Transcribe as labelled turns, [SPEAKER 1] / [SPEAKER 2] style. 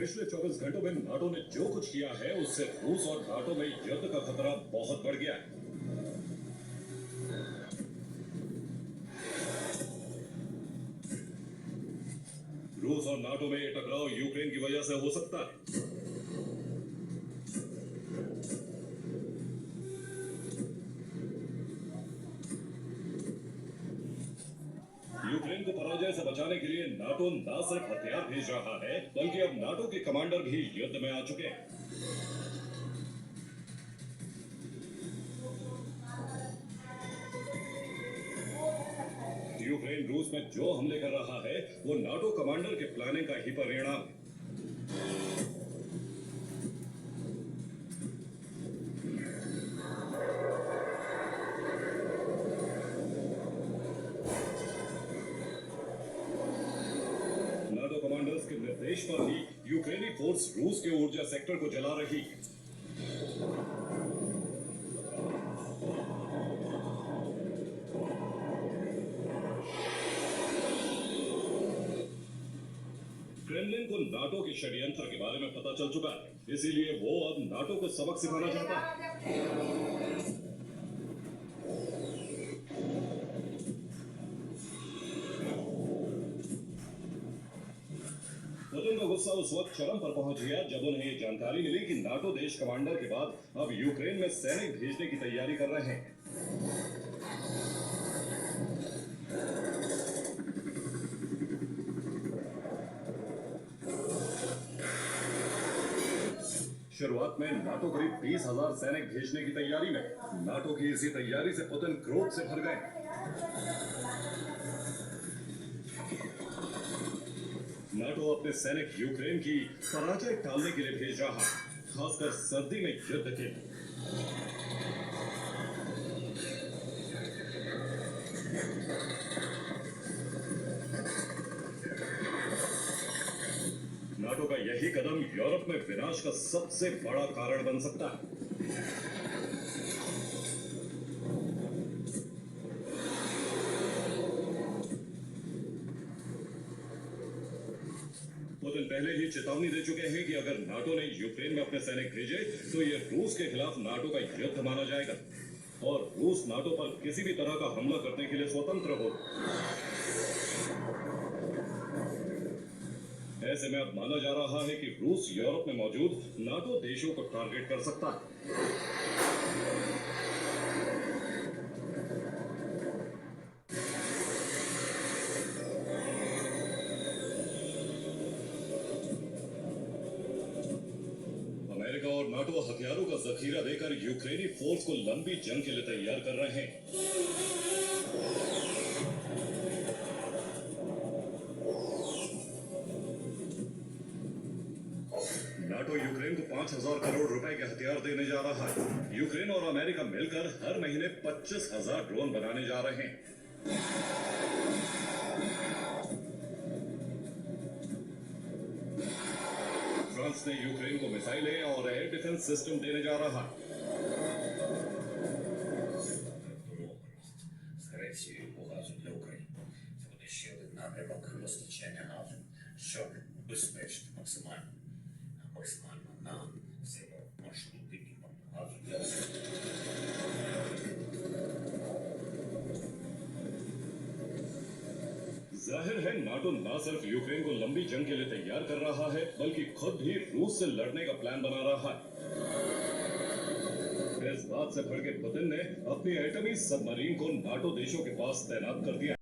[SPEAKER 1] पिछले 24 घंटों में नाटो ने जो कुछ किया है उससे रूस और नाटो में युद्ध का खतरा बहुत बढ़ गया है। रूस और नाटो में ये टकराव यूक्रेन की वजह से हो सकता है। यूक्रेन को पराजय से बचाने के लिए नाटो न सिर्फ हथियार भेज रहा है बल्कि अब नाटो के कमांडर भी युद्ध में आ चुके हैं। यूक्रेन रूस में जो हमले कर रहा है वो नाटो कमांडर के प्लानिंग का ही परिणाम है। नाटो कमांडर्स के निर्देश पर ही यूक्रेनी फोर्स रूस के ऊर्जा सेक्टर को जला रही है। क्रेमलिन को नाटो के षड्यंत्र के बारे में पता चल चुका है, इसीलिए वो अब नाटो को सबक सिखाना चाहता है। पुतिन का गुस्सा उस वक्त चरम पर पहुंच गया जब उन्हें ये जानकारी मिली कि नाटो देश कमांडर के बाद अब यूक्रेन में सैनिक भेजने की तैयारी कर रहे हैं। शुरुआत में नाटो करीब 20,000 सैनिक भेजने की तैयारी में। नाटो की इसी तैयारी से पुतिन क्रोध से भर गए। नाटो अपने सैनिक यूक्रेन की पराजय टालने के लिए भेज रहा है, खासकर सर्दी में युद्ध के लिए। नाटो का यही कदम यूरोप में विनाश का सबसे बड़ा कारण बन सकता है। पुतिन पहले ही चेतावनी दे चुके हैं कि अगर नाटो ने यूक्रेन में अपने सैनिक भेजे तो ये रूस के खिलाफ नाटो का युद्ध माना जाएगा और रूस नाटो पर किसी भी तरह का हमला करने के लिए स्वतंत्र हो। ऐसे में अब माना जा रहा है कि रूस यूरोप में मौजूद नाटो देशों को टारगेट कर सकता है। अमेरिका और नाटो हथियारों का जखीरा देकर यूक्रेनी फोर्स को लंबी जंग के लिए तैयार कर रहे हैं। नाटो यूक्रेन को 5,000 करोड़ रुपए के हथियार देने जा रहा है। यूक्रेन और अमेरिका मिलकर हर महीने 25,000 ड्रोन बनाने जा रहे हैं। फ्रांस ने यूक्रेन को मिसाइलें और एयर डिफेंस सिस्टम देने जा रहा है।
[SPEAKER 2] Грецію по газу для України. Це буде ще один напрямок постачання газу, щоб безпечити максимально на цьому маршруті газу для
[SPEAKER 1] जाहिर है नाटो न सिर्फ यूक्रेन को लंबी जंग के लिए तैयार कर रहा है बल्कि खुद भी रूस से लड़ने का प्लान बना रहा है। इस बात से भड़के पुतिन ने अपनी एटमी सबमरीन को नाटो देशों के पास तैनात कर दिया।